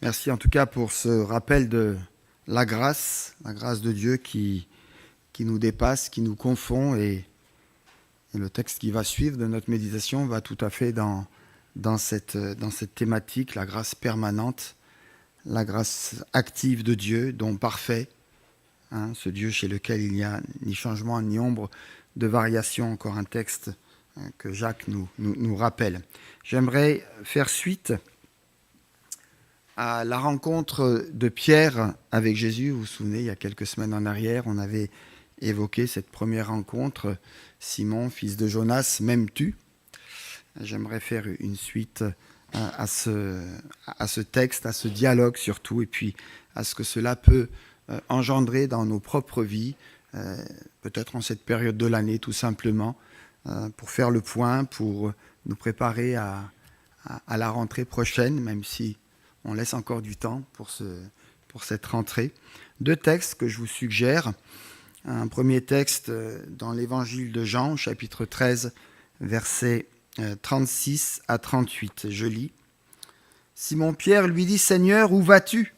Merci en tout cas pour ce rappel de la grâce de Dieu qui nous dépasse, qui nous confond. Et le texte qui va suivre de notre méditation va tout à fait dans cette thématique, la grâce permanente, la grâce active de Dieu, don parfait, ce Dieu chez lequel il n'y a ni changement ni ombre de variation. Encore un texte que Jacques nous rappelle. J'aimerais faire suite à la rencontre de Pierre avec Jésus. Vous vous souvenez, il y a quelques semaines en arrière, on avait évoqué cette première rencontre. Simon, fils de Jonas, m'aimes-tu ? J'aimerais faire une suite à ce texte, à ce dialogue surtout, et puis à ce que cela peut engendrer dans nos propres vies, peut-être en cette période de l'année tout simplement, pour faire le point, pour nous préparer à la rentrée prochaine, même si on laisse encore du temps pour cette rentrée. Deux textes que je vous suggère. Un premier texte dans l'évangile de Jean, chapitre 13, versets 36 à 38. Je lis. « Simon-Pierre lui dit, « Seigneur, où vas-tu »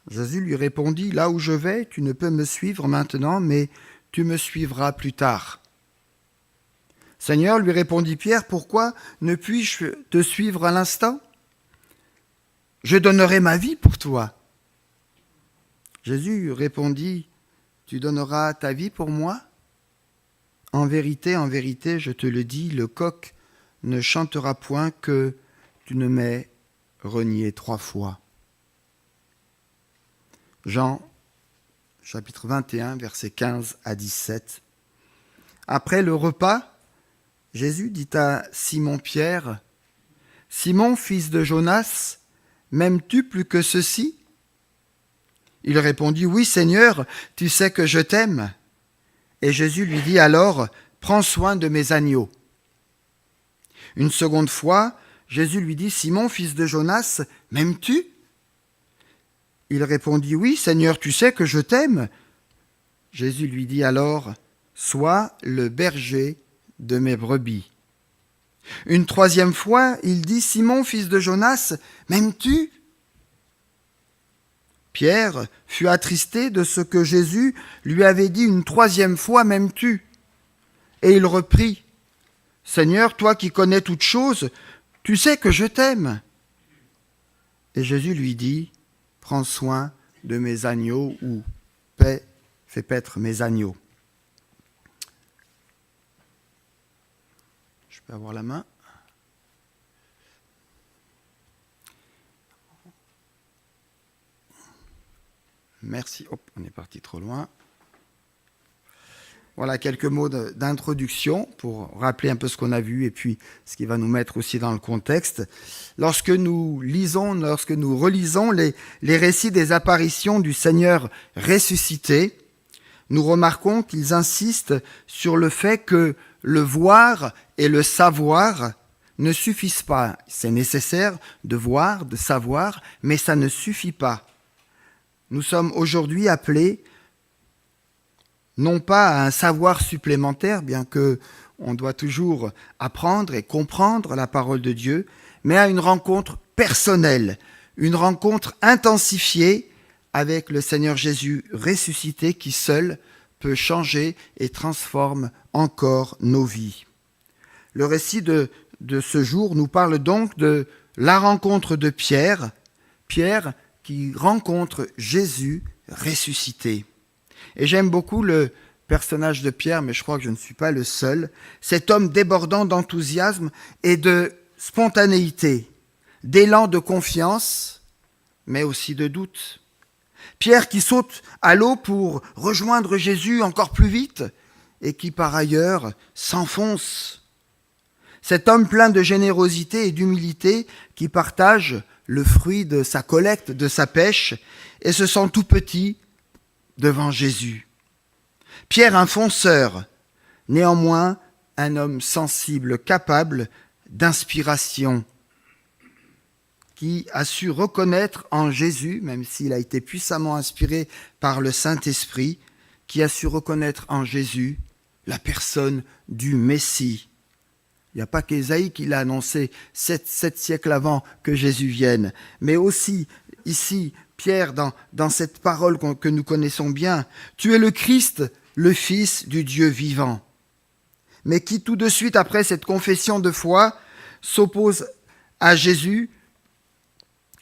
Jésus lui répondit, « Là où je vais, tu ne peux me suivre maintenant, mais tu me suivras plus tard. » « Seigneur, lui répondit Pierre, « Pourquoi ne puis-je te suivre à l'instant ? Je donnerai ma vie pour toi. » Jésus répondit, « Tu donneras ta vie pour moi ? En vérité, je te le dis, le coq ne chantera point que tu ne m'aies renié 3 fois. » Jean, chapitre 21, versets 15 à 17. Après le repas, Jésus dit à Simon-Pierre, « Simon, fils de Jonas, m'aimes-tu plus que ceci » Il répondit, « Oui, Seigneur, tu sais que je t'aime. » Et Jésus lui dit alors, « Prends soin de mes agneaux. » Une seconde fois, Jésus lui dit, « Simon, fils de Jonas, m'aimes-tu » Il répondit, « Oui, Seigneur, tu sais que je t'aime. » Jésus lui dit alors, « Sois le berger de mes brebis. » Une troisième fois, il dit, « Simon, fils de Jonas, m'aimes-tu » Pierre fut attristé de ce que Jésus lui avait dit une troisième fois, « M'aimes-tu » Et il reprit, « Seigneur, toi qui connais toutes choses, tu sais que je t'aime. » Et Jésus lui dit, « Prends soin de mes agneaux » ou « Fais paître mes agneaux. » Je peux avoir la main ? Merci. Hop, on est parti trop loin. Voilà quelques mots d'introduction pour rappeler un peu ce qu'on a vu et puis ce qui va nous mettre aussi dans le contexte. Lorsque nous relisons les récits des apparitions du Seigneur ressuscité, nous remarquons qu'ils insistent sur le fait que le voir et le savoir ne suffisent pas. C'est nécessaire de voir, de savoir, mais ça ne suffit pas. Nous sommes aujourd'hui appelés non pas à un savoir supplémentaire, bien que on doit toujours apprendre et comprendre la parole de Dieu, mais à une rencontre personnelle, une rencontre intensifiée avec le Seigneur Jésus ressuscité qui seul peut changer et transforme encore nos vies. Le récit de ce jour nous parle donc de la rencontre de Pierre qui rencontre Jésus ressuscité. Et j'aime beaucoup le personnage de Pierre, mais je crois que je ne suis pas le seul, cet homme débordant d'enthousiasme et de spontanéité, d'élan de confiance, mais aussi de doute. Pierre qui saute à l'eau pour rejoindre Jésus encore plus vite et qui par ailleurs s'enfonce. Cet homme plein de générosité et d'humilité qui partage le fruit de sa collecte, de sa pêche, et se sent tout petit devant Jésus. Pierre, un fonceur, néanmoins un homme sensible, capable d'inspiration, qui a su reconnaître en Jésus, même s'il a été puissamment inspiré par le Saint-Esprit, qui a su reconnaître en Jésus la personne du Messie. Il n'y a pas qu'Ésaïe qui l'a annoncé 7 siècles avant que Jésus vienne, mais aussi ici Pierre dans cette parole que nous connaissons bien. Tu es le Christ, le Fils du Dieu vivant. Mais qui tout de suite après cette confession de foi s'oppose à Jésus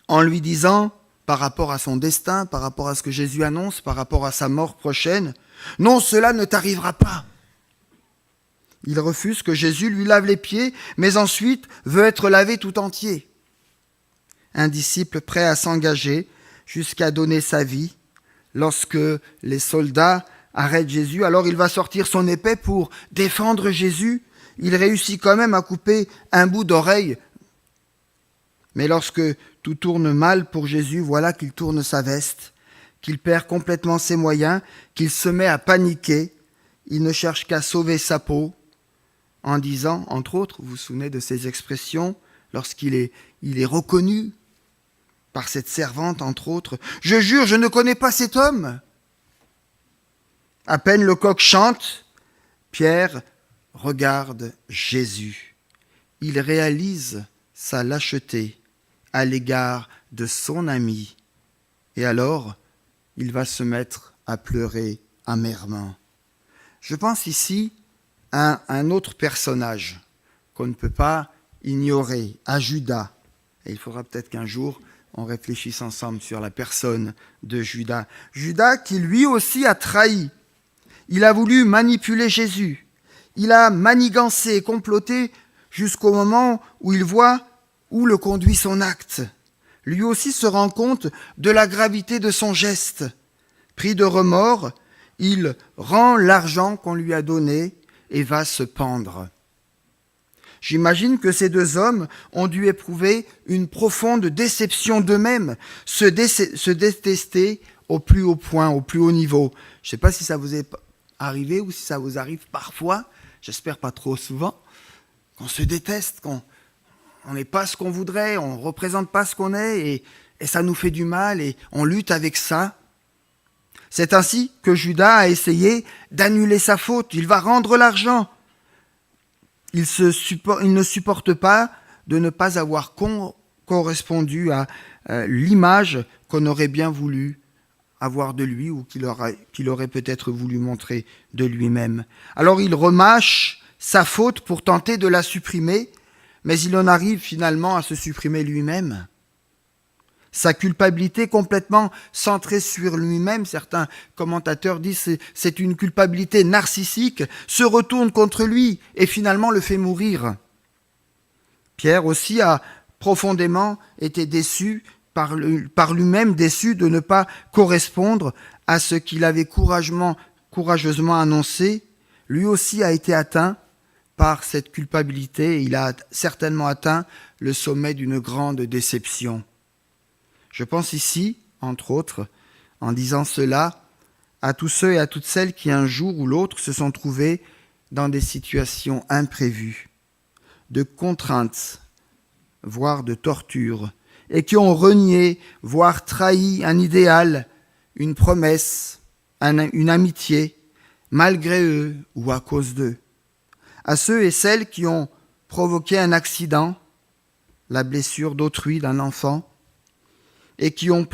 en lui disant, par rapport à son destin, par rapport à ce que Jésus annonce, par rapport à sa mort prochaine, « Non, cela ne t'arrivera pas !» Il refuse que Jésus lui lave les pieds, mais ensuite veut être lavé tout entier. Un disciple prêt à s'engager jusqu'à donner sa vie. Lorsque les soldats arrêtent Jésus, alors il va sortir son épée pour défendre Jésus. Il réussit quand même à couper un bout d'oreille. Mais lorsque tout tourne mal pour Jésus, voilà qu'il tourne sa veste, qu'il perd complètement ses moyens, qu'il se met à paniquer. Il ne cherche qu'à sauver sa peau en disant, entre autres, vous vous souvenez de ces expressions, lorsqu'il est reconnu par cette servante, entre autres, « Je jure, je ne connais pas cet homme !» À peine le coq chante, Pierre regarde Jésus. Il réalise sa lâcheté à l'égard de son ami. Et alors, il va se mettre à pleurer amèrement. Je pense ici à un autre personnage qu'on ne peut pas ignorer, à Judas. Et il faudra peut-être qu'un jour, on réfléchisse ensemble sur la personne de Judas. Judas qui lui aussi a trahi. Il a voulu manipuler Jésus. Il a manigancé et comploté jusqu'au moment où il voit où le conduit son acte. Lui aussi se rend compte de la gravité de son geste. Pris de remords, il rend l'argent qu'on lui a donné et va se pendre. J'imagine que ces deux hommes ont dû éprouver une profonde déception d'eux-mêmes, se détester au plus haut point, au plus haut niveau. Je ne sais pas si ça vous est arrivé ou si ça vous arrive parfois, j'espère pas trop souvent, qu'on se déteste, qu'on n'est pas ce qu'on voudrait, on ne représente pas ce qu'on est et ça nous fait du mal et on lutte avec ça. C'est ainsi que Judas a essayé d'annuler sa faute. Il va rendre l'argent. Il ne supporte pas de ne pas avoir correspondu à l'image qu'on aurait bien voulu avoir de lui ou qu'il aurait peut-être voulu montrer de lui-même. Alors il remâche sa faute pour tenter de la supprimer, mais il en arrive finalement à se supprimer lui-même. Sa culpabilité complètement centrée sur lui-même, certains commentateurs disent que c'est une culpabilité narcissique, se retourne contre lui et finalement le fait mourir. Pierre aussi a profondément été déçu par lui-même, déçu de ne pas correspondre à ce qu'il avait courageusement annoncé. Lui aussi a été atteint par cette culpabilité et il a certainement atteint le sommet d'une grande déception. Je pense ici, entre autres, en disant cela, à tous ceux et à toutes celles qui un jour ou l'autre se sont trouvés dans des situations imprévues, de contraintes, voire de torture, et qui ont renié, voire trahi un idéal, une promesse, une amitié, malgré eux ou à cause d'eux. À ceux et celles qui ont provoqué un accident, la blessure d'autrui, d'un enfant, et qui ont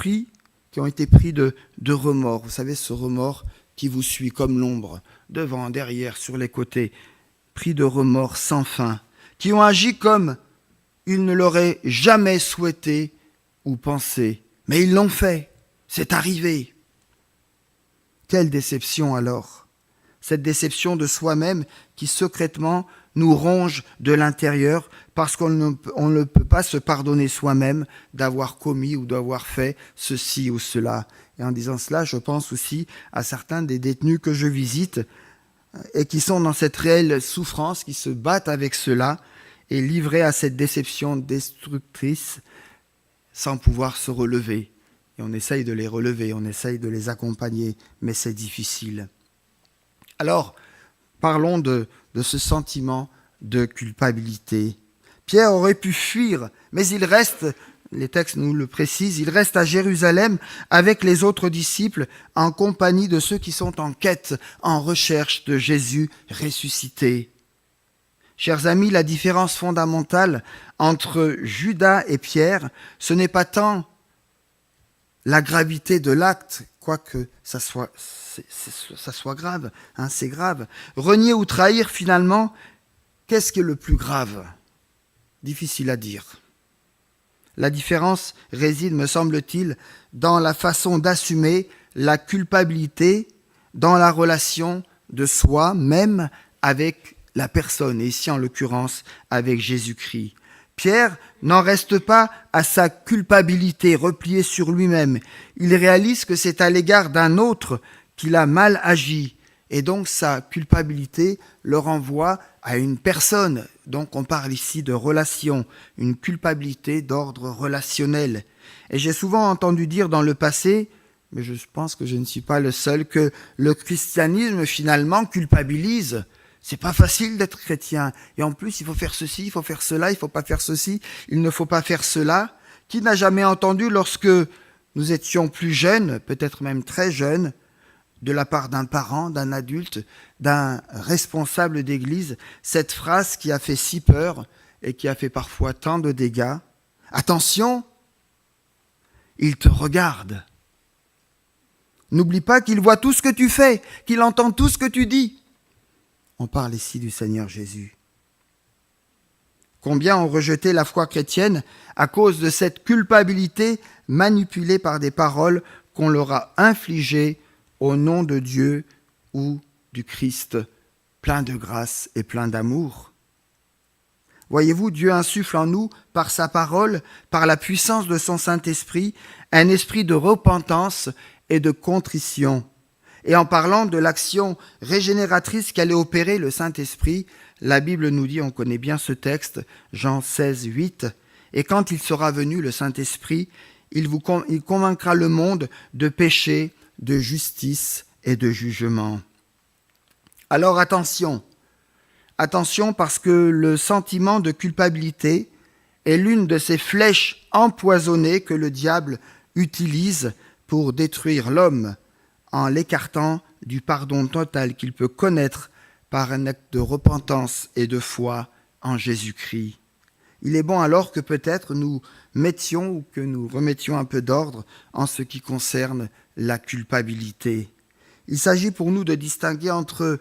été pris de remords. Vous savez, ce remords qui vous suit comme l'ombre, devant, derrière, sur les côtés, pris de remords sans fin, qui ont agi comme ils ne l'auraient jamais souhaité ou pensé. Mais ils l'ont fait, c'est arrivé. Quelle déception alors! Cette déception de soi-même qui secrètement nous ronge de l'intérieur parce qu'on ne peut pas se pardonner soi-même d'avoir commis ou d'avoir fait ceci ou cela. Et en disant cela, je pense aussi à certains des détenus que je visite et qui sont dans cette réelle souffrance, qui se battent avec cela et livrés à cette déception destructrice sans pouvoir se relever. Et on essaye de les relever, on essaye de les accompagner, mais c'est difficile. Alors, parlons de ce sentiment de culpabilité. Pierre aurait pu fuir, mais il reste, les textes nous le précisent, il reste à Jérusalem avec les autres disciples en compagnie de ceux qui sont en quête, en recherche de Jésus ressuscité. Chers amis, la différence fondamentale entre Judas et Pierre, ce n'est pas tant la gravité de l'acte, quoique ça soit grave, c'est grave. Renier ou trahir, finalement, qu'est-ce qui est le plus grave ? Difficile à dire. La différence réside, me semble-t-il, dans la façon d'assumer la culpabilité dans la relation de soi, même avec la personne, et ici en l'occurrence avec Jésus-Christ. Pierre n'en reste pas à sa culpabilité repliée sur lui-même. Il réalise que c'est à l'égard d'un autre qu'il a mal agi, et donc sa culpabilité le renvoie à une personne. Donc on parle ici de relation, une culpabilité d'ordre relationnel. Et j'ai souvent entendu dire dans le passé, mais je pense que je ne suis pas le seul, que le christianisme finalement culpabilise. C'est pas facile d'être chrétien. Et en plus, il faut faire ceci, il faut faire cela, il faut pas faire ceci, il ne faut pas faire cela. Qui n'a jamais entendu lorsque nous étions plus jeunes, peut-être même très jeunes, de la part d'un parent, d'un adulte, d'un responsable d'église, cette phrase qui a fait si peur et qui a fait parfois tant de dégâts. Attention, il te regarde. N'oublie pas qu'il voit tout ce que tu fais, qu'il entend tout ce que tu dis. On parle ici du Seigneur Jésus. Combien ont rejeté la foi chrétienne à cause de cette culpabilité manipulée par des paroles qu'on leur a infligées au nom de Dieu ou du Christ, plein de grâce et plein d'amour. Voyez-vous, Dieu insuffle en nous, par sa parole, par la puissance de son Saint-Esprit, un esprit de repentance et de contrition. Et en parlant de l'action régénératrice qu'allait opérer le Saint-Esprit, la Bible nous dit, on connaît bien ce texte, Jean 16, 8, « Et quand il sera venu, le Saint-Esprit, il convaincra le monde de péché, de justice et de jugement. » Alors attention parce que le sentiment de culpabilité est l'une de ces flèches empoisonnées que le diable utilise pour détruire l'homme en l'écartant du pardon total qu'il peut connaître par un acte de repentance et de foi en Jésus-Christ. Il est bon alors que peut-être nous mettions ou que nous remettions un peu d'ordre en ce qui concerne la culpabilité. Il s'agit pour nous de distinguer entre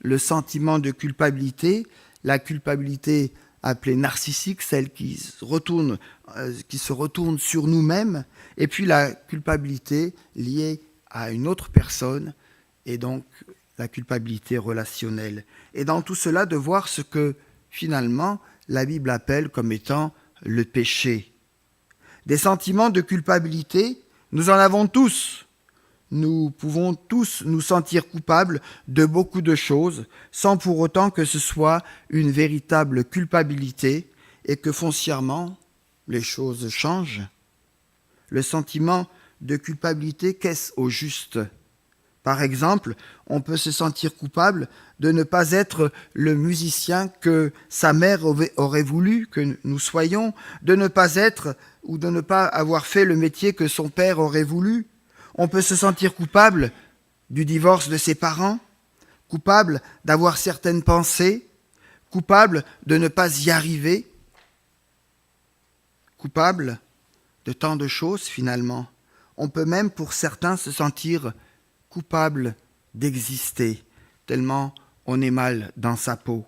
le sentiment de culpabilité, la culpabilité appelée narcissique, celle qui se retourne sur nous-mêmes, et puis la culpabilité liée à une autre personne, et donc la culpabilité relationnelle. Et dans tout cela, de voir ce que finalement la Bible appelle comme étant le péché. Des sentiments de culpabilité, nous en avons tous. Nous pouvons tous nous sentir coupables de beaucoup de choses, sans pour autant que ce soit une véritable culpabilité et que foncièrement, les choses changent. Le sentiment de culpabilité, qu'est-ce au juste ? Par exemple, on peut se sentir coupable de ne pas être le musicien que sa mère aurait voulu que nous soyons, de ne pas être ou de ne pas avoir fait le métier que son père aurait voulu. On peut se sentir coupable du divorce de ses parents, coupable d'avoir certaines pensées, coupable de ne pas y arriver, coupable de tant de choses finalement. On peut même pour certains se sentir coupable d'exister, tellement on est mal dans sa peau.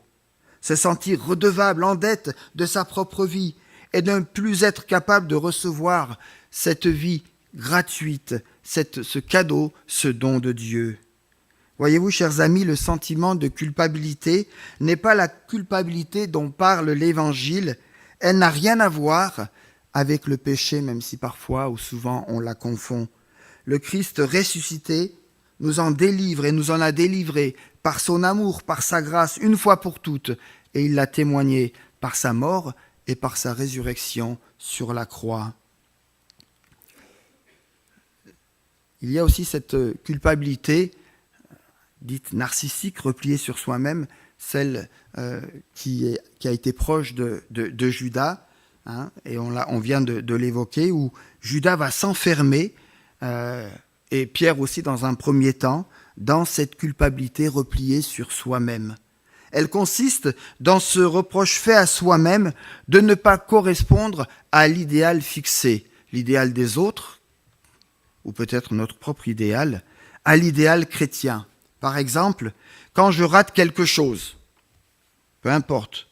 Se sentir redevable, en dette de sa propre vie et de ne plus être capable de recevoir cette vie gratuite, ce cadeau, ce don de Dieu. Voyez-vous, chers amis, le sentiment de culpabilité n'est pas la culpabilité dont parle l'Évangile. Elle n'a rien à voir avec le péché, même si parfois ou souvent on la confond. Le Christ ressuscité nous en délivre et nous en a délivré par son amour, par sa grâce, une fois pour toutes, et il l'a témoigné par sa mort et par sa résurrection sur la croix. Il y a aussi cette culpabilité dite narcissique, repliée sur soi-même, celle qui a été proche de Judas, et on vient de l'évoquer, où Judas va s'enfermer, et Pierre aussi dans un premier temps, dans cette culpabilité repliée sur soi-même. Elle consiste dans ce reproche fait à soi-même de ne pas correspondre à l'idéal fixé, l'idéal des autres, ou peut-être notre propre idéal, à l'idéal chrétien. Par exemple, quand je rate quelque chose, peu importe,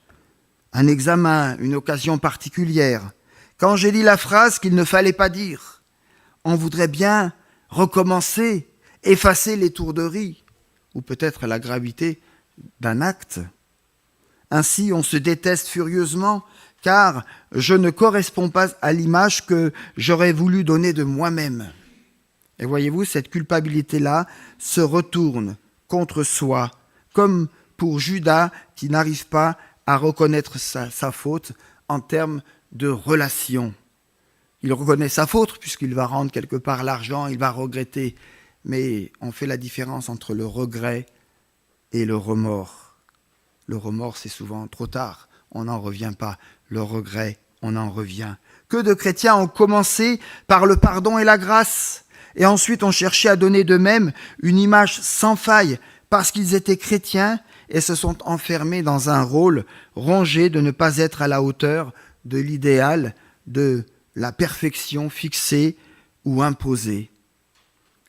un examen, une occasion particulière, quand j'ai dit la phrase qu'il ne fallait pas dire, on voudrait bien recommencer, effacer l'étourderie, ou peut-être la gravité d'un acte. Ainsi, on se déteste furieusement, car je ne corresponds pas à l'image que j'aurais voulu donner de moi-même. Et voyez-vous, cette culpabilité-là se retourne contre soi, comme pour Judas qui n'arrive pas à reconnaître sa faute en termes de relation. Il reconnaît sa faute puisqu'il va rendre quelque part l'argent, il va regretter. Mais on fait la différence entre le regret et le remords. Le remords, c'est souvent trop tard, on n'en revient pas. Le regret, on en revient. Que de chrétiens ont commencé par le pardon et la grâce, et ensuite ont cherché à donner d'eux-mêmes une image sans faille, parce qu'ils étaient chrétiens et se sont enfermés dans un rôle rongé de ne pas être à la hauteur de l'idéal, de la perfection fixée ou imposée.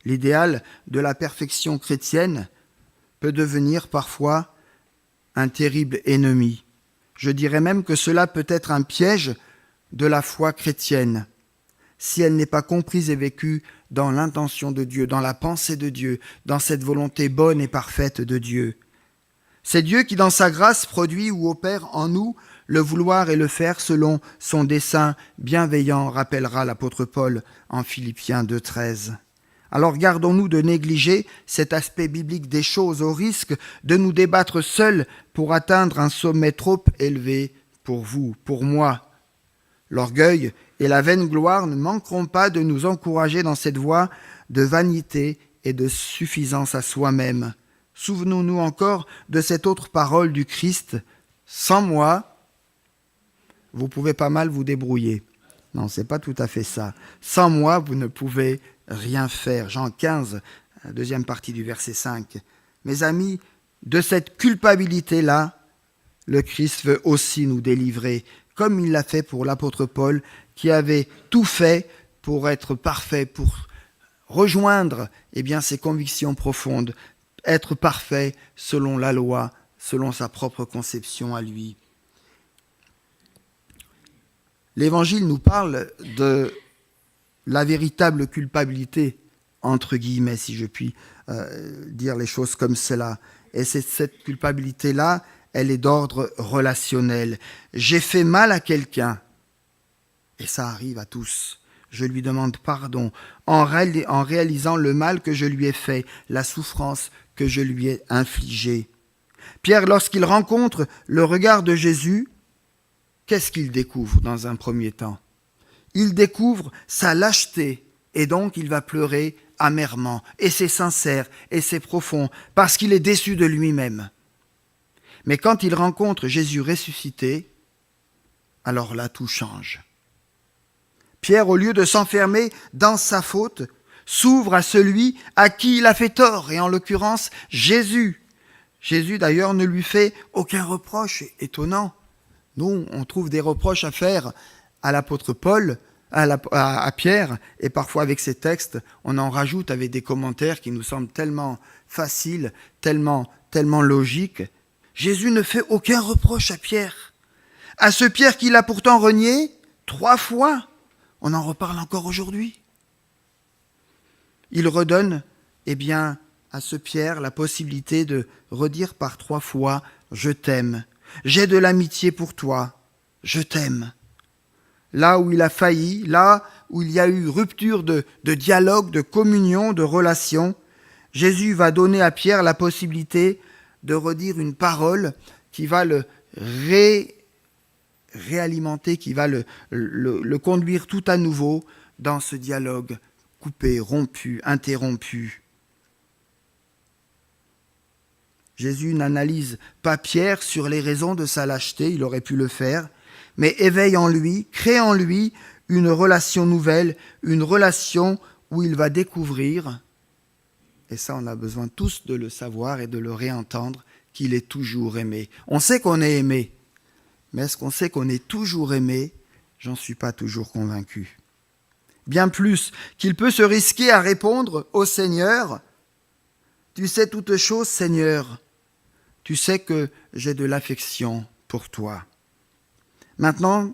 L'idéal de la perfection chrétienne peut devenir parfois un terrible ennemi. Je dirais même que cela peut être un piège de la foi chrétienne, si elle n'est pas comprise et vécue dans l'intention de Dieu, dans la pensée de Dieu, dans cette volonté bonne et parfaite de Dieu. C'est Dieu qui, dans sa grâce, produit ou opère en nous le vouloir et le faire selon son dessein bienveillant, rappellera l'apôtre Paul en Philippiens 2,13. Alors gardons-nous de négliger cet aspect biblique des choses au risque de nous débattre seuls pour atteindre un sommet trop élevé pour vous, pour moi. L'orgueil et la vaine gloire ne manqueront pas de nous encourager dans cette voie de vanité et de suffisance à soi-même. Souvenons-nous encore de cette autre parole du Christ, « Sans moi, vous pouvez pas mal vous débrouiller. » Non, c'est pas tout à fait ça. « Sans moi, vous ne pouvez rien faire. » Jean 15, deuxième partie du verset 5. Mes amis, de cette culpabilité-là, le Christ veut aussi nous délivrer, comme il l'a fait pour l'apôtre Paul, qui avait tout fait pour être parfait, pour rejoindre ses convictions profondes, être parfait selon la loi, selon sa propre conception à lui. L'Évangile nous parle de la véritable culpabilité, entre guillemets, si je puis dire les choses comme cela. Et c'est cette culpabilité-là, elle est d'ordre relationnel. J'ai fait mal à quelqu'un, et ça arrive à tous. Je lui demande pardon en réalisant le mal que je lui ai fait, la souffrance que je lui ai infligée. Pierre, lorsqu'il rencontre le regard de Jésus, qu'est-ce qu'il découvre dans un premier temps ? Il découvre sa lâcheté et donc il va pleurer amèrement. Et c'est sincère et c'est profond parce qu'il est déçu de lui-même. Mais quand il rencontre Jésus ressuscité, alors là tout change. Pierre, au lieu de s'enfermer dans sa faute, s'ouvre à celui à qui il a fait tort, et en l'occurrence Jésus. Jésus d'ailleurs ne lui fait aucun reproche, étonnant. Nous, on trouve des reproches à faire à l'apôtre Paul, à Pierre, et parfois avec ces textes, on en rajoute avec des commentaires qui nous semblent tellement faciles, tellement logiques. Jésus ne fait aucun reproche à Pierre. À ce Pierre qu'il a pourtant renié 3 fois. On en reparle encore aujourd'hui. Il redonne, à ce Pierre la possibilité de redire par 3 fois « Je t'aime ». J'ai de l'amitié pour toi, je t'aime. Là où il a failli, là où il y a eu rupture de dialogue, de communion, de relation, Jésus va donner à Pierre la possibilité de redire une parole qui va le réalimenter, qui va le conduire tout à nouveau dans ce dialogue coupé, rompu, interrompu. Jésus n'analyse pas Pierre sur les raisons de sa lâcheté, il aurait pu le faire, mais éveille en lui, crée en lui une relation nouvelle, une relation où il va découvrir, et ça on a besoin tous de le savoir et de le réentendre, qu'il est toujours aimé. On sait qu'on est aimé, mais est-ce qu'on sait qu'on est toujours aimé ? J'en suis pas toujours convaincu. bien plus, qu'il peut se risquer à répondre au Seigneur, « Tu sais toutes choses, Seigneur, tu sais que j'ai de l'affection pour toi. » Maintenant,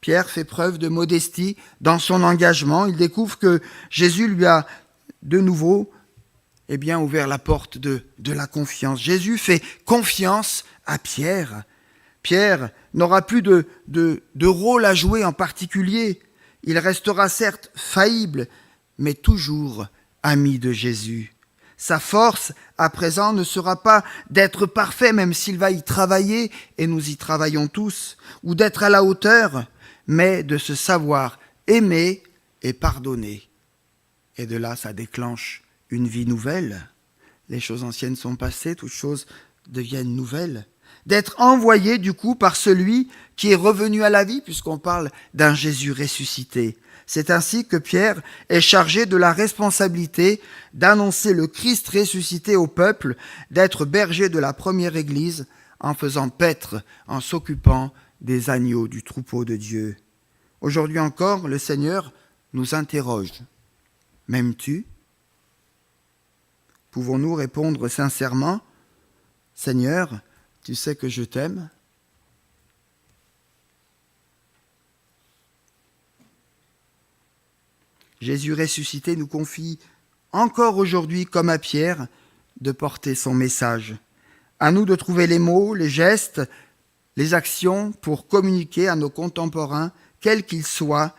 Pierre fait preuve de modestie dans son engagement. Il découvre que Jésus lui a de nouveau ouvert la porte de la confiance. Jésus fait confiance à Pierre. Pierre n'aura plus de rôle à jouer en particulier. Il restera certes faillible, mais toujours ami de Jésus. Sa force, à présent, ne sera pas d'être parfait, même s'il va y travailler, et nous y travaillons tous, ou d'être à la hauteur, mais de se savoir aimer et pardonner. Et de là, ça déclenche une vie nouvelle. Les choses anciennes sont passées, toutes choses deviennent nouvelles. D'être envoyé, du coup, par celui qui est revenu à la vie, puisqu'on parle d'un Jésus ressuscité. C'est ainsi que Pierre est chargé de la responsabilité d'annoncer le Christ ressuscité au peuple, d'être berger de la première Église, en faisant paître, en s'occupant des agneaux du troupeau de Dieu. Aujourd'hui encore, le Seigneur nous interroge. M'aimes-tu ? Pouvons-nous répondre sincèrement, « Seigneur, tu sais que je t'aime » ? Jésus ressuscité nous confie encore aujourd'hui, comme à Pierre, de porter son message. À nous de trouver les mots, les gestes, les actions pour communiquer à nos contemporains, quels qu'ils soient,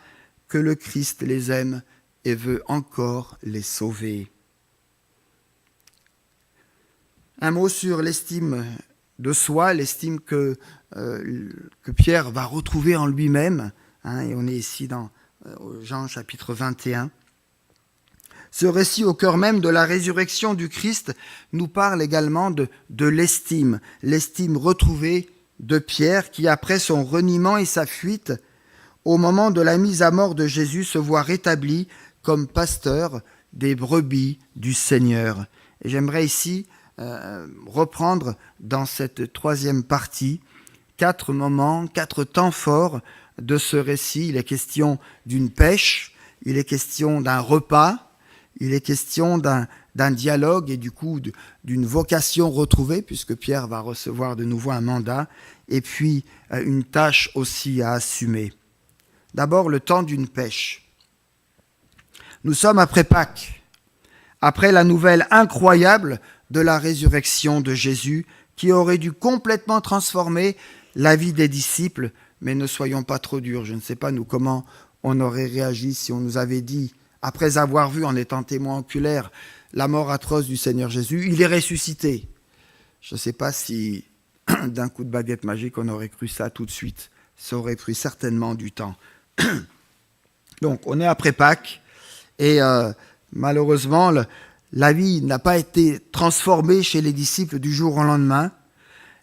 que le Christ les aime et veut encore les sauver. Un mot sur l'estime de soi, l'estime que Pierre va retrouver en lui-même. Et on est ici dans Jean chapitre 21. Ce récit au cœur même de la résurrection du Christ nous parle également de l'estime retrouvée de Pierre qui, après son reniement et sa fuite, au moment de la mise à mort de Jésus, se voit rétabli comme pasteur des brebis du Seigneur. Et j'aimerais ici reprendre dans cette troisième partie 4 moments, 4 temps forts de ce récit. Il est question d'une pêche, il est question d'un repas, il est question d'un dialogue et du coup d'une vocation retrouvée, puisque Pierre va recevoir de nouveau un mandat, et puis une tâche aussi à assumer. D'abord, le temps d'une pêche. Nous sommes après Pâques, après la nouvelle incroyable de la résurrection de Jésus, qui aurait dû complètement transformer la vie des disciples, mais ne soyons pas trop durs. Je ne sais pas, nous, comment on aurait réagi si on nous avait dit, après avoir vu, en étant témoin oculaire, la mort atroce du Seigneur Jésus, il est ressuscité. Je ne sais pas si, d'un coup de baguette magique, on aurait cru ça tout de suite. Ça aurait pris certainement du temps. Donc, on est après Pâques, et malheureusement, la vie n'a pas été transformée chez les disciples du jour au lendemain.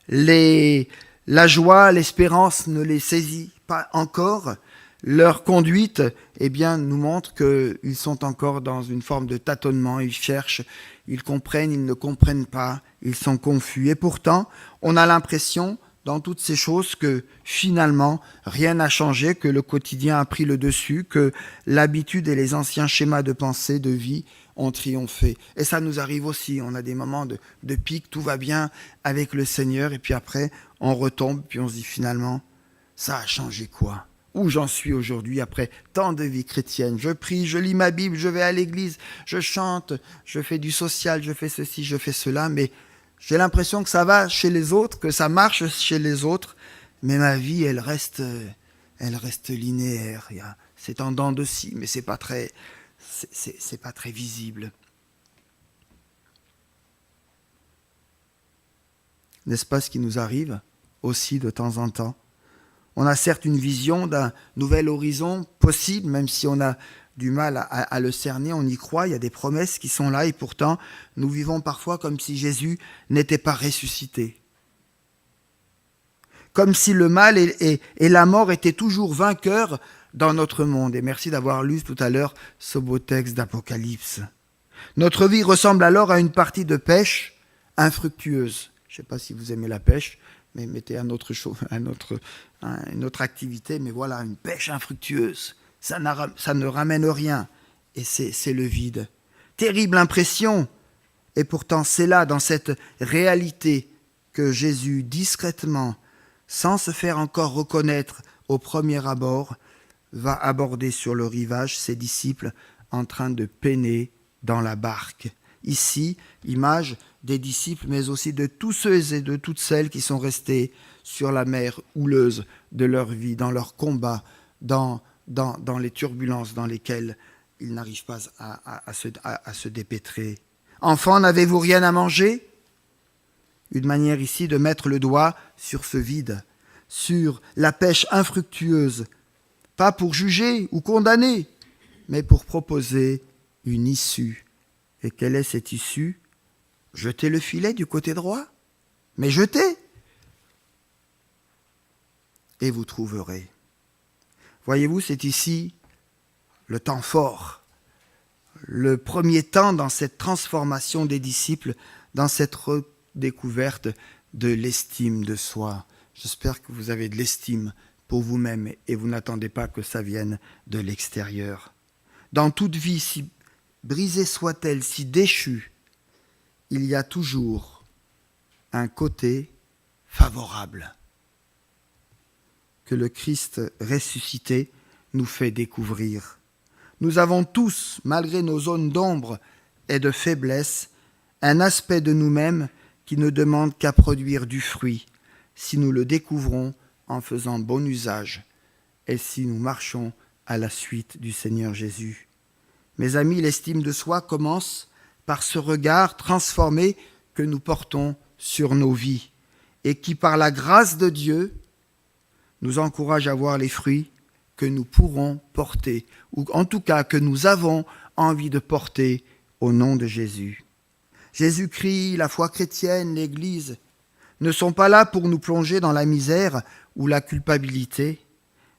La joie, l'espérance ne les saisit pas encore. Leur conduite nous montre qu'ils sont encore dans une forme de tâtonnement. Ils cherchent, ils comprennent, ils ne comprennent pas, ils sont confus. Et pourtant, on a l'impression, dans toutes ces choses, que finalement, rien n'a changé, que le quotidien a pris le dessus, que l'habitude et les anciens schémas de pensée, de vie, ont triomphé. Et ça nous arrive aussi, on a des moments de pic, tout va bien avec le Seigneur, et puis après, on retombe, puis on se dit finalement, ça a changé quoi ? Où j'en suis aujourd'hui après tant de vie chrétienne ? Je prie, je lis ma Bible, je vais à l'église, je chante, je fais du social, je fais ceci, je fais cela, mais j'ai l'impression que ça va chez les autres, que ça marche chez les autres, mais ma vie, elle reste linéaire. C'est en dents de scie, mais c'est pas très visible. N'est-ce pas ce qui nous arrive aussi de temps en temps ? On a certes une vision d'un nouvel horizon possible, même si on a du mal à le cerner, on y croit, il y a des promesses qui sont là, et pourtant, nous vivons parfois comme si Jésus n'était pas ressuscité. Comme si le mal et la mort étaient toujours vainqueurs dans notre monde. Et merci d'avoir lu tout à l'heure ce beau texte d'Apocalypse. Notre vie ressemble alors à une partie de pêche infructueuse. Je ne sais pas si vous aimez la pêche, mais mettez une autre activité, mais voilà, une pêche infructueuse. ça ne ramène rien. Et c'est le vide. Terrible impression. Et pourtant, c'est là, dans cette réalité, que Jésus, discrètement, sans se faire encore reconnaître au premier abord, va aborder sur le rivage ses disciples en train de peiner dans la barque. Ici, image des disciples, mais aussi de tous ceux et de toutes celles qui sont restés sur la mer houleuse de leur vie, dans leur combat, dans les turbulences dans lesquelles ils n'arrivent pas à se dépêtrer. Enfants, n'avez-vous rien à manger ? Une manière ici de mettre le doigt sur ce vide, sur la pêche infructueuse, pas pour juger ou condamner, mais pour proposer une issue. Et quelle est cette issue ? Jetez le filet du côté droit, mais jetez, et vous trouverez. Voyez-vous, c'est ici le temps fort, le premier temps dans cette transformation des disciples, dans cette redécouverte de l'estime de soi. J'espère que vous avez de l'estime pour vous-même et vous n'attendez pas que ça vienne de l'extérieur. Dans toute vie, si brisée soit-elle, si déchue, il y a toujours un côté favorable que le Christ ressuscité nous fait découvrir. Nous avons tous, malgré nos zones d'ombre et de faiblesse, un aspect de nous-mêmes qui ne demande qu'à produire du fruit, si nous le découvrons en faisant bon usage et si nous marchons à la suite du Seigneur Jésus. Mes amis, l'estime de soi commence par ce regard transformé que nous portons sur nos vies et qui, par la grâce de Dieu, nous encourage à voir les fruits que nous pourrons porter, ou en tout cas que nous avons envie de porter au nom de Jésus. Jésus-Christ, la foi chrétienne, l'Église, ne sont pas là pour nous plonger dans la misère ou la culpabilité,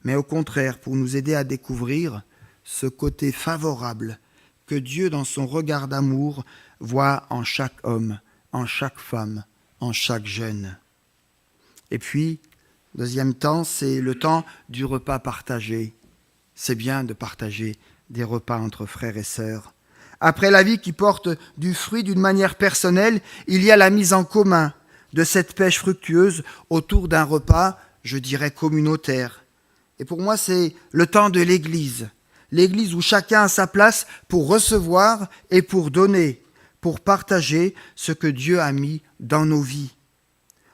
mais au contraire pour nous aider à découvrir ce côté favorable que Dieu, dans son regard d'amour, voit en chaque homme, en chaque femme, en chaque jeune. Et puis, deuxième temps, c'est le temps du repas partagé. C'est bien de partager des repas entre frères et sœurs. Après la vie qui porte du fruit d'une manière personnelle, il y a la mise en commun de cette pêche fructueuse autour d'un repas, je dirais, communautaire. Et pour moi, c'est le temps de l'Église. L'Église où chacun a sa place pour recevoir et pour donner, pour partager ce que Dieu a mis dans nos vies.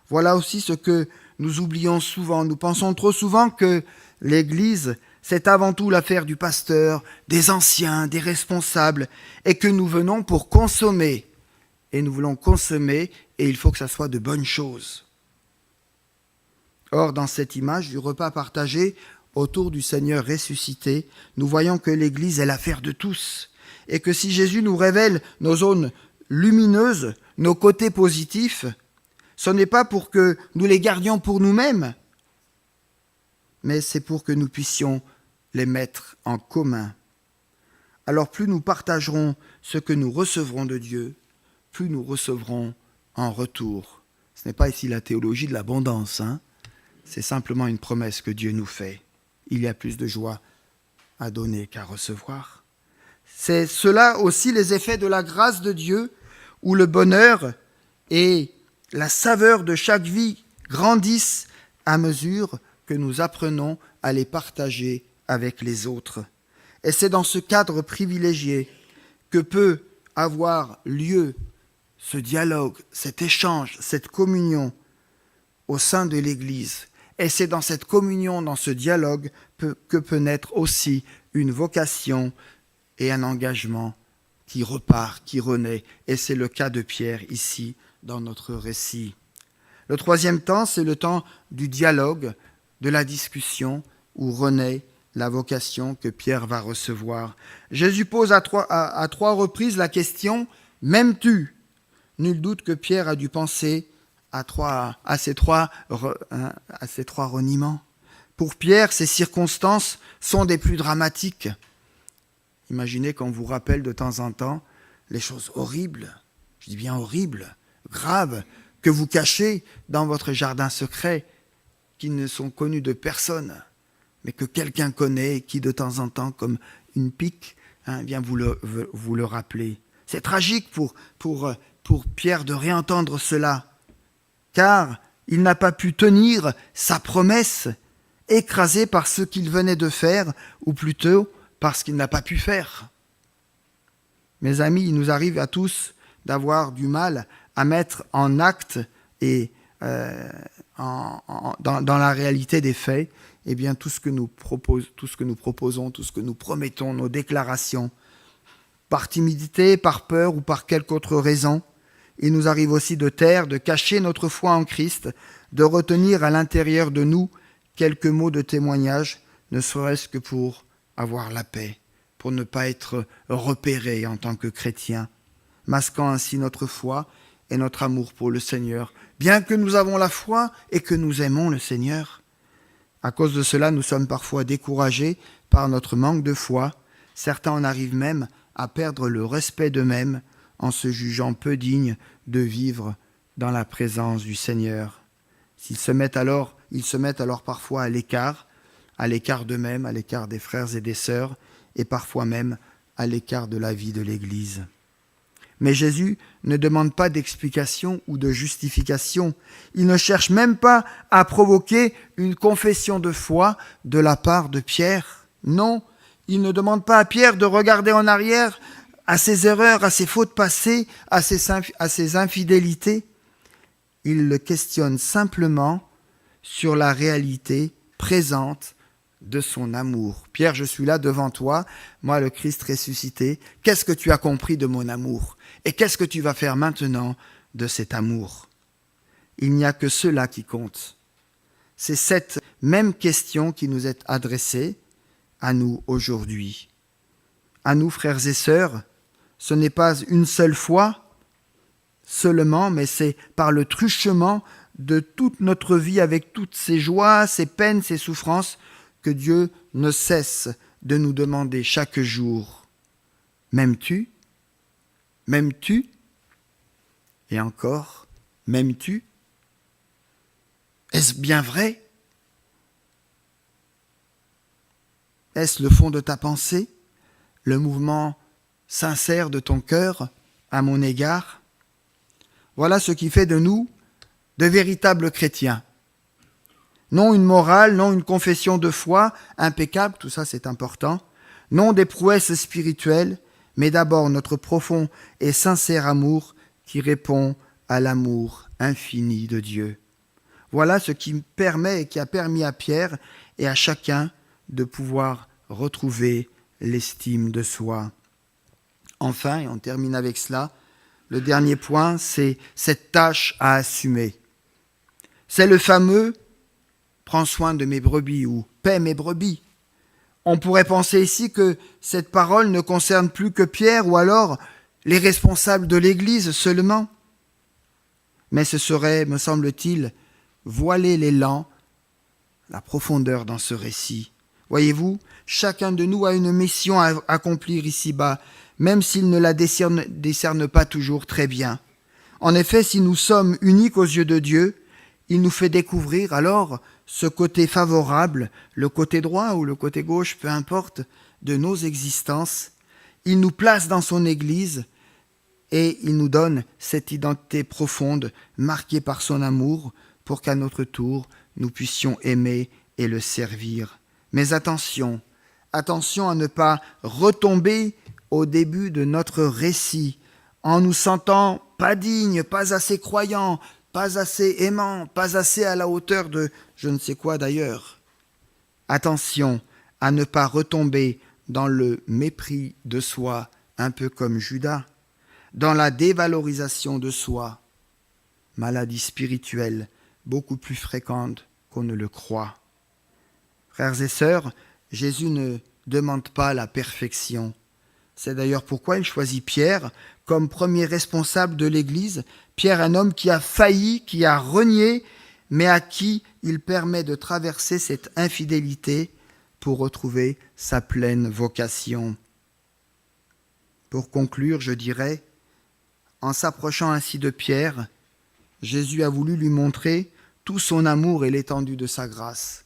Voilà aussi ce que nous oublions souvent. Nous pensons trop souvent que l'Église, c'est avant tout l'affaire du pasteur, des anciens, des responsables, et que nous venons pour consommer. Et nous voulons consommer, et il faut que ça soit de bonnes choses. Or, dans cette image du repas partagé autour du Seigneur ressuscité, nous voyons que l'Église est l'affaire de tous, et que si Jésus nous révèle nos zones lumineuses, nos côtés positifs, ce n'est pas pour que nous les gardions pour nous-mêmes, mais c'est pour que nous puissions les mettre en commun. Alors plus nous partagerons ce que nous recevrons de Dieu, plus nous recevrons en retour. Ce n'est pas ici la théologie de l'abondance, c'est simplement une promesse que Dieu nous fait. Il y a plus de joie à donner qu'à recevoir. C'est cela aussi les effets de la grâce de Dieu, où le bonheur et la saveur de chaque vie grandissent à mesure que nous apprenons à les partager avec les autres. Et c'est dans ce cadre privilégié que peut avoir lieu ce dialogue, cet échange, cette communion au sein de l'Église. Et c'est dans cette communion, dans ce dialogue, que peut naître aussi une vocation et un engagement qui repart, qui renaît. Et c'est le cas de Pierre ici, dans notre récit. Le troisième temps, c'est le temps du dialogue, de la discussion, où renaît la vocation que Pierre va recevoir. Jésus pose à trois reprises la question « M'aimes-tu » Nul doute que Pierre a dû penser à ces trois reniements. Pour Pierre, ces circonstances sont des plus dramatiques. Imaginez qu'on vous rappelle de temps en temps les choses horribles, je dis bien horribles, graves, que vous cachez dans votre jardin secret, qui ne sont connus de personne. mais que quelqu'un connaît et qui de temps en temps, comme une pique, vient vous le rappeler. C'est tragique pour Pierre de réentendre cela, car il n'a pas pu tenir sa promesse, écrasé par ce qu'il venait de faire, ou plutôt par ce qu'il n'a pas pu faire. Mes amis, il nous arrive à tous d'avoir du mal à mettre en acte et dans la réalité des faits, eh bien, tout ce que nous proposons, tout ce que nous promettons, nos déclarations, par timidité, par peur ou par quelque autre raison. Il nous arrive aussi de taire, de cacher notre foi en Christ, de retenir à l'intérieur de nous quelques mots de témoignage, ne serait-ce que pour avoir la paix, pour ne pas être repéré en tant que chrétien, masquant ainsi notre foi et notre amour pour le Seigneur, bien que nous avons la foi et que nous aimons le Seigneur. À cause de cela, nous sommes parfois découragés par notre manque de foi. Certains en arrivent même à perdre le respect d'eux-mêmes en se jugeant peu dignes de vivre dans la présence du Seigneur. Ils se mettent alors parfois à l'écart d'eux-mêmes, à l'écart des frères et des sœurs, et parfois même à l'écart de la vie de l'Église. Mais Jésus ne demande pas d'explication ou de justification. Il ne cherche même pas à provoquer une confession de foi de la part de Pierre. Non, il ne demande pas à Pierre de regarder en arrière à ses erreurs, à ses fautes passées, à ses infidélités. Il le questionne simplement sur la réalité présente de son amour. Pierre, je suis là devant toi, moi le Christ ressuscité. Qu'est-ce que tu as compris de mon amour? Et qu'est-ce que tu vas faire maintenant de cet amour? Il n'y a que cela qui compte. C'est cette même question qui nous est adressée à nous aujourd'hui. À nous, frères et sœurs, ce n'est pas une seule fois seulement, mais c'est par le truchement de toute notre vie avec toutes ses joies, ses peines, ses souffrances, que Dieu ne cesse de nous demander chaque jour « M'aimes-tu ? M'aimes-tu ? Et encore, m'aimes-tu ? Est-ce bien vrai ? Est-ce le fond de ta pensée, le mouvement sincère de ton cœur à mon égard ? Voilà ce qui fait de nous de véritables chrétiens. Non une morale, non une confession de foi impeccable, tout ça c'est important, non des prouesses spirituelles, mais d'abord notre profond et sincère amour qui répond à l'amour infini de Dieu. Voilà ce qui permet et qui a permis à Pierre et à chacun de pouvoir retrouver l'estime de soi. Enfin, et on termine avec cela, le dernier point, c'est cette tâche à assumer. C'est le fameux « prends soin de mes brebis » ou « paie mes brebis ». On pourrait penser ici que cette parole ne concerne plus que Pierre ou alors les responsables de l'Église seulement. Mais ce serait, me semble-t-il, voiler l'élan, la profondeur dans ce récit. Voyez-vous, chacun de nous a une mission à accomplir ici-bas, même s'il ne la décerne pas toujours très bien. En effet, si nous sommes uniques aux yeux de Dieu, il nous fait découvrir alors ce côté favorable, le côté droit ou le côté gauche, peu importe, de nos existences. Il nous place dans son Église et il nous donne cette identité profonde, marquée par son amour, pour qu'à notre tour, nous puissions aimer et le servir. Mais attention à ne pas retomber au début de notre récit, en nous sentant pas dignes, pas assez croyants, pas assez aimants, pas assez à la hauteur de je ne sais quoi d'ailleurs. Attention à ne pas retomber dans le mépris de soi, un peu comme Judas, dans la dévalorisation de soi, maladie spirituelle beaucoup plus fréquente qu'on ne le croit. Frères et sœurs, Jésus ne demande pas la perfection. C'est d'ailleurs pourquoi il choisit Pierre comme premier responsable de l'Église. Pierre, un homme qui a failli, qui a renié, mais à qui il permet de traverser cette infidélité pour retrouver sa pleine vocation. Pour conclure, je dirais, en s'approchant ainsi de Pierre, Jésus a voulu lui montrer tout son amour et l'étendue de sa grâce.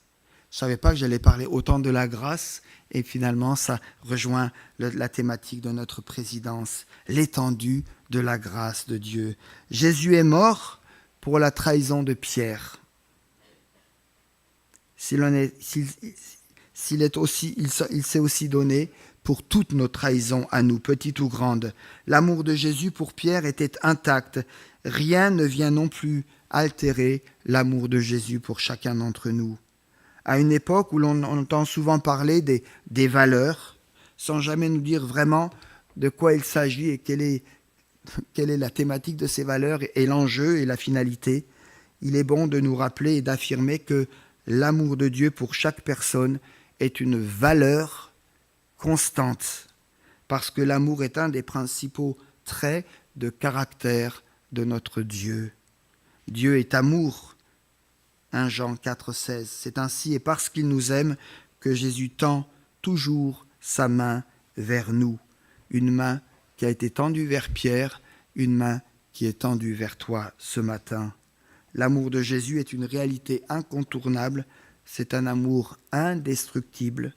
Je ne savais pas que j'allais parler autant de la grâce, et finalement ça rejoint la thématique de notre présidence, l'étendue de la grâce de Dieu. Jésus est mort pour la trahison de Pierre. Il s'est aussi donné pour toutes nos trahisons à nous, petites ou grandes. L'amour de Jésus pour Pierre était intact. Rien ne vient non plus altérer l'amour de Jésus pour chacun d'entre nous. À une époque où l'on entend souvent parler des valeurs, sans jamais nous dire vraiment de quoi il s'agit et quelle est la thématique de ces valeurs et l'enjeu et la finalité, il est bon de nous rappeler et d'affirmer que l'amour de Dieu pour chaque personne est une valeur constante, parce que l'amour est un des principaux traits de caractère de notre Dieu. Dieu est amour. 1 Jean 4,16. C'est ainsi et parce qu'il nous aime que Jésus tend toujours sa main vers nous. Une main qui a été tendue vers Pierre, une main qui est tendue vers toi ce matin. L'amour de Jésus est une réalité incontournable. C'est un amour indestructible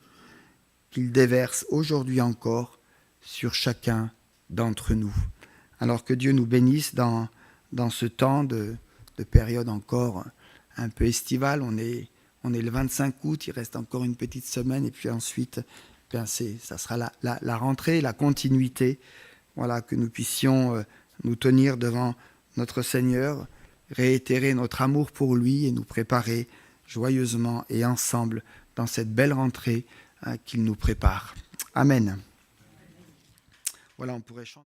qu'il déverse aujourd'hui encore sur chacun d'entre nous. Alors que Dieu nous bénisse dans ce temps de période encore un peu estivale. On est le 25 août, il reste encore une petite semaine et puis ensuite, ça sera la rentrée, la continuité. Voilà, que nous puissions nous tenir devant notre Seigneur, réitérer notre amour pour lui et nous préparer joyeusement et ensemble dans cette belle rentrée qu'il nous prépare. Amen. Voilà, on pourrait chanter.